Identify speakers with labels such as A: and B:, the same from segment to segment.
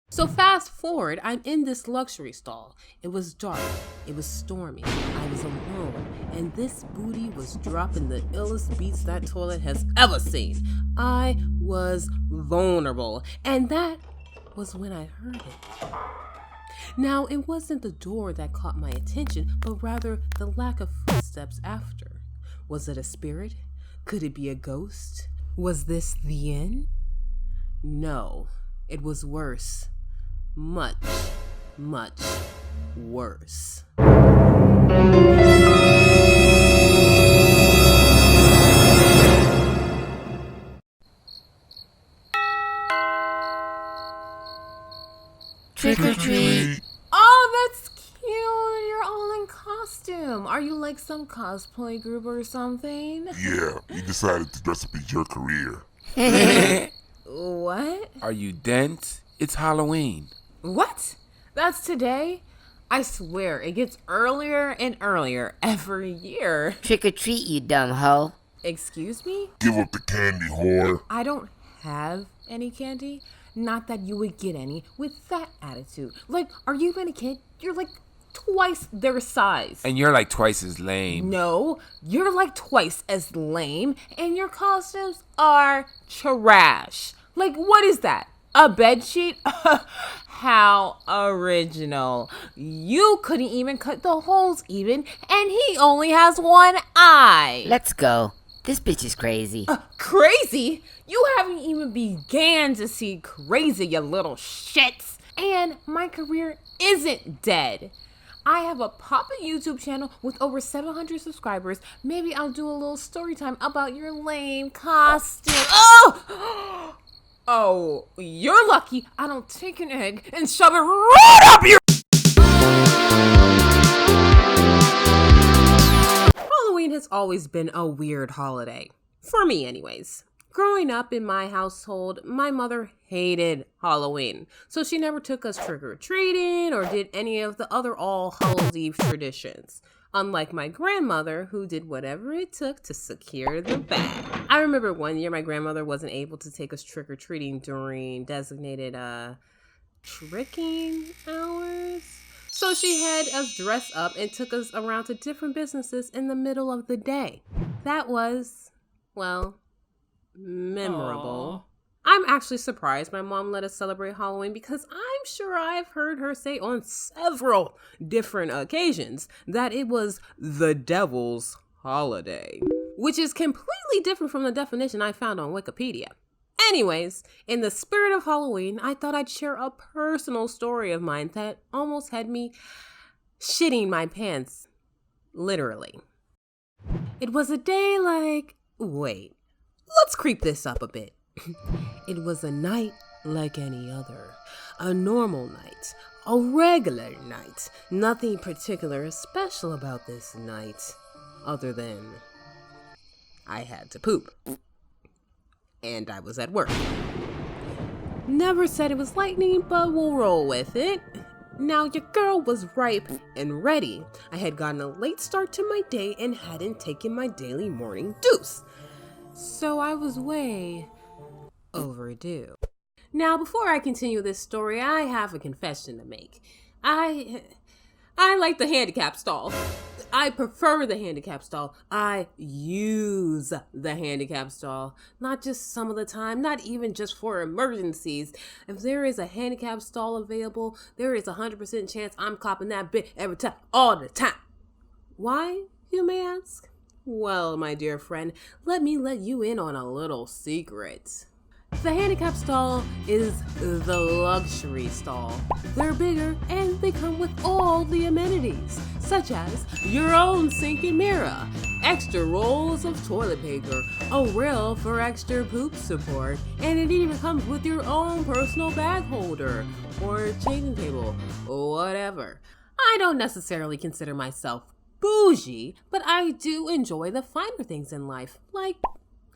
A: So fast forward, I'm in this luxury stall. It was dark, it was stormy, I was alone, and this booty was dropping the illest beats that toilet has ever seen. I was vulnerable, and that was when I heard it. Now, it wasn't the door that caught my attention, but rather the lack of footsteps after. Was it a spirit? Could it be a ghost? Was this the end? No, it was worse. Much, much worse.
B: Trick or treat.
C: Oh, that's cute. You're all in costume. Are you like some cosplay group or something?
D: Yeah, we decided to dress up as your career.
C: What?
B: Are you dense? It's Halloween.
C: What? That's today? I swear, it gets earlier and earlier every year.
E: Trick or treat, you dumb hoe.
C: Excuse me?
D: Give up the candy, whore.
C: I don't have any candy. Not that you would get any with that attitude. Like, are you even a kid? You're like twice their size.
B: And you're like twice as lame.
C: No, you're like twice as lame, and your costumes are trash. Like, what is that? A bedsheet? How original. You couldn't even cut the holes even, and he only has one eye.
E: Let's go. This bitch is crazy.
C: Crazy? You haven't even began to see crazy, you little shits. And my career isn't dead. I have a poppin' YouTube channel with over 700 subscribers. Maybe I'll do a little story time about your lame costume. Oh! Oh, you're lucky I don't take an egg and shove it right up your...
A: Halloween has always been a weird holiday. For me, anyways. Growing up in my household, my mother hated Halloween, so she never took us trick-or-treating or did any of the other All Hallows Eve traditions. Unlike my grandmother, who did whatever it took to secure the bag. I remember one year my grandmother wasn't able to take us trick-or-treating during designated tricking hours. So she had us dress up and took us around to different businesses in the middle of the day. That was, well, memorable. Aww. I'm actually surprised my mom let us celebrate Halloween because I'm sure I've heard her say on several different occasions that it was the devil's holiday, which is completely different from the definition I found on Wikipedia. Anyways, in the spirit of Halloween, I thought I'd share a personal story of mine that almost had me shitting my pants, literally. It was a day like, wait, let's creep this up a bit. It was a night like any other, a normal night, a regular night. Nothing particular special about this night, other than I had to poop. And I was at work. Never said it was lightning, but we'll roll with it. Now, your girl was ripe and ready. I had gotten a late start to my day and hadn't taken my daily morning dose. So I was way overdue. Now, before I continue this story, I have a confession to make. I like the handicap stall. I prefer the handicap stall. I use the handicap stall. Not just some of the time, not even just for emergencies. If there is a handicap stall available, there is 100% chance I'm copping that bit every time, all the time. Why, you may ask? Well, my dear friend, let me let you in on a little secret. The handicap stall is the luxury stall. They're bigger and they come with all the amenities, such as your own sink and mirror, extra rolls of toilet paper, a rail for extra poop support, and it even comes with your own personal bag holder or changing table, whatever. I don't necessarily consider myself bougie, but I do enjoy the finer things in life, like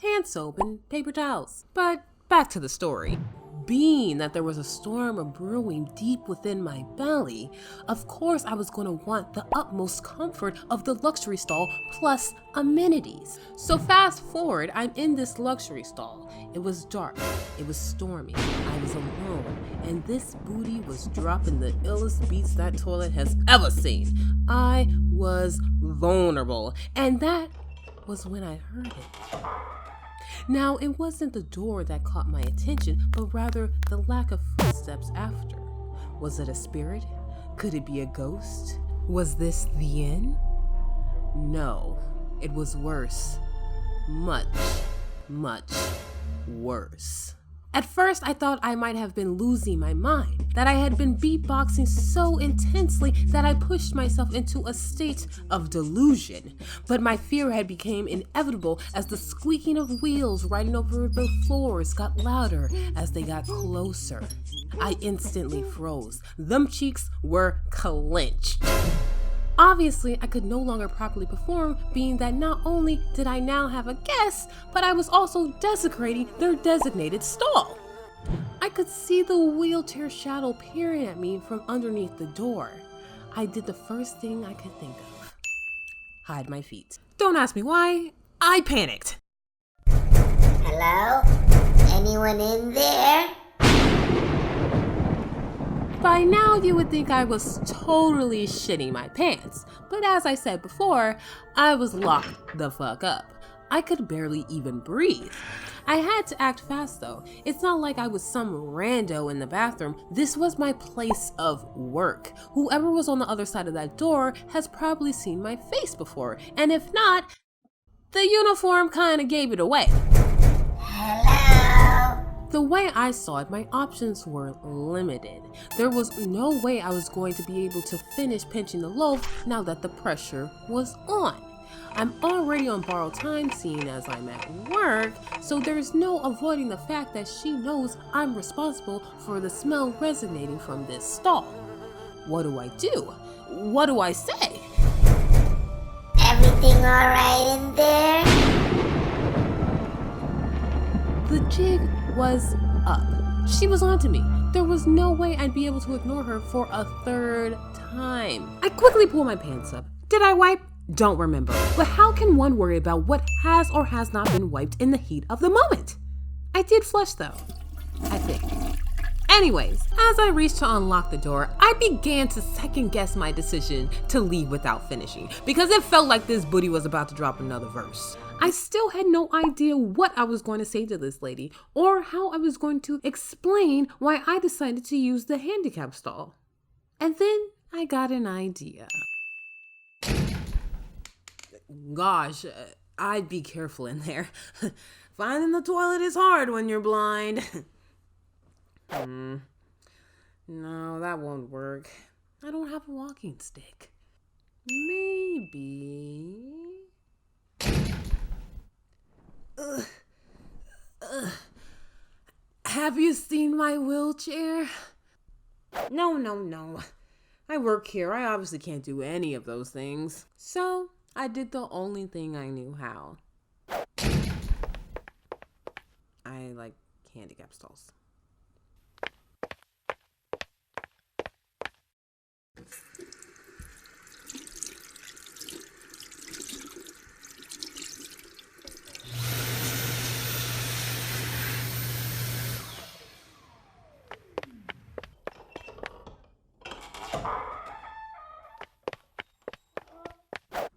A: hand soap and paper towels. But back to the story. Being that there was a storm brewing deep within my belly, of course I was going to want the utmost comfort of the luxury stall plus amenities. So fast forward, I'm in this luxury stall. It was dark, it was stormy, I was alone, and this booty was dropping the illest beats that toilet has ever seen. I was vulnerable, and that was when I heard it. Now, it wasn't the door that caught my attention, but rather the lack of footsteps after. Was it a spirit? Could it be a ghost? Was this the end? No, it was worse. Much, much worse. At first, I thought I might have been losing my mind, that I had been beatboxing so intensely that I pushed myself into a state of delusion. But my fear had become inevitable as the squeaking of wheels riding over the floors got louder as they got closer. I instantly froze. Them cheeks were clenched. Obviously, I could no longer properly perform, being that not only did I now have a guest, but I was also desecrating their designated stall. I could see the wheelchair shadow peering at me from underneath the door. I did the first thing I could think of. Hide my feet.
C: Don't ask me why. I panicked.
E: Hello? Anyone in there?
A: By now, you would think I was totally shitting my pants, but as I said before, I was locked the fuck up. I could barely even breathe. I had to act fast though. It's not like I was some rando in the bathroom. This was my place of work. Whoever was on the other side of that door has probably seen my face before, and if not, the uniform kinda gave it away.
E: Hello?
A: The way I saw it, my options were limited. There was no way I was going to be able to finish pinching the loaf now that the pressure was on. I'm already on borrowed time seeing as I'm at work, so there's no avoiding the fact that she knows I'm responsible for the smell resonating from this stall. What do I do? What do I say?
E: Everything alright in there?
A: The jig was up. She was onto me. There was no way I'd be able to ignore her for a third time. I quickly pulled my pants up. Did I wipe? Don't remember. But how can one worry about what has or has not been wiped in the heat of the moment? I did flush though, I think. Anyways, as I reached to unlock the door, I began to second guess my decision to leave without finishing because it felt like this booty was about to drop another verse. I still had no idea what I was going to say to this lady or how I was going to explain why I decided to use the handicap stall. And then I got an idea. Gosh, I'd be careful in there. Finding the toilet is hard when you're blind. No, that won't work. I don't have a walking stick. Maybe... Have you seen my wheelchair? No. I work here. I obviously can't do any of those things. So I did the only thing I knew how. I like handicap stalls.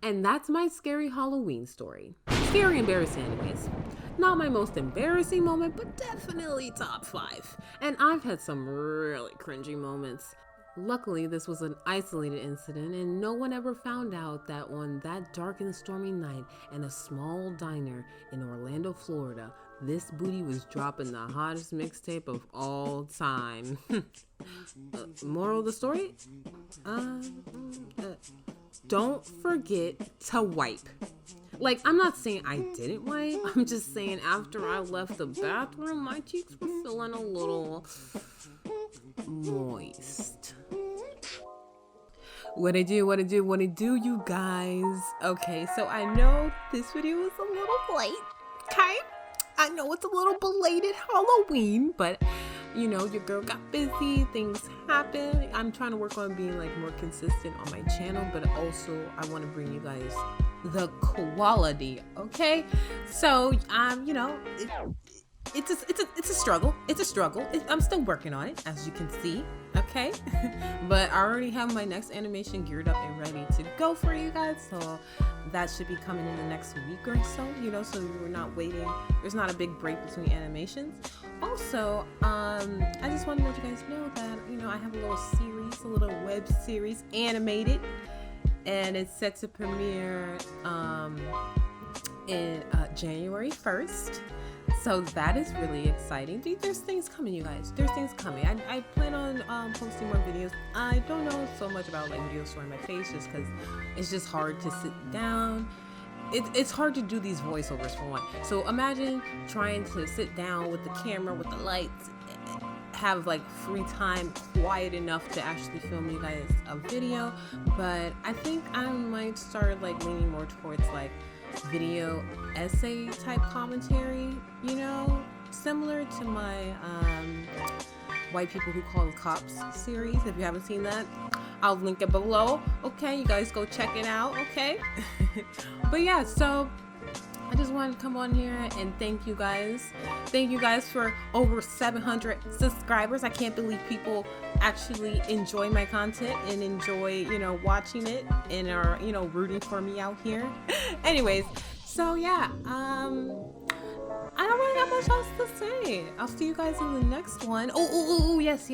A: And that's my scary Halloween story. Scary, embarrassing anyways. Not my most embarrassing moment, but definitely top 5. And I've had some really cringy moments. Luckily, this was an isolated incident and no one ever found out that on that dark and stormy night in a small diner in Orlando, Florida, this booty was dropping the hottest mixtape of all time. Moral of the story? Don't forget to wipe. Like, I'm not saying I didn't wipe. I'm just saying after I left the bathroom, my cheeks were feeling a little moist. What it do, you guys? Okay, so I know this video is a little late, okay? I know it's a little belated Halloween, but you know, your girl got busy, things happen. I'm trying to work on being like more consistent on my channel, but also I want to bring you guys the quality, okay? So, you know, it's a struggle. It's a struggle. I'm still working on it, as you can see, okay? But I already have my next animation geared up and ready to go for you guys, so that should be coming in the next week or so, you know, so we're not waiting. There's not a big break between animations. Also, I just want to let you guys know that, you know, I have a little series, a little web series, animated, and it's set to premiere in January 1st. So that is really exciting. There's things coming, you guys. There's things coming. I plan on posting more videos. I don't know so much about like videos showing my face just because it's just hard to sit down. It's hard to do these voiceovers for one. So imagine trying to sit down with the camera, with the lights, have like free time, quiet enough to actually film you guys a video. But I think I might start like leaning more towards like video essay type commentary, you know, similar to my White People Who Call the Cops series. If you haven't seen that, I'll link it below. Okay, you guys go check it out, okay? But yeah, so I just wanted to come on here and thank you guys. Thank you guys for over 700 subscribers. I can't believe people actually enjoy my content and enjoy, you know, watching it and are, you know, rooting for me out here. Anyways, so yeah, I don't really have much else to say. I'll see you guys in the next one. Oh, yes.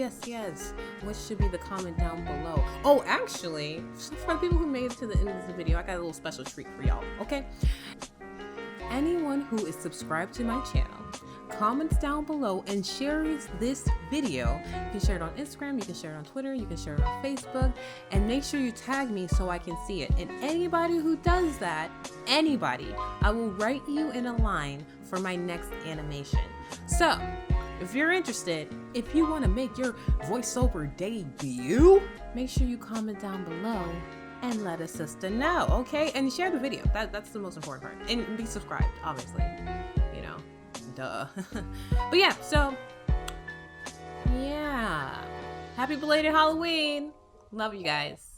A: What should be the comment down below? Oh, actually, for the people who made it to the end of the video, I got a little special treat for y'all, okay? Anyone who is subscribed to my channel comments down below and shares this video. You can share it on Instagram, you can share it on Twitter, you can share it on Facebook, and make sure you tag me so I can see it. And anybody who does that, I will write you in a line for my next animation. So, if you're interested, if you want to make your voiceover debut, make sure you comment down below and let a sister know, okay? And share the video. That's the most important part. And be subscribed, obviously. You know, duh. But yeah, so, yeah. Happy belated Halloween. Love you guys.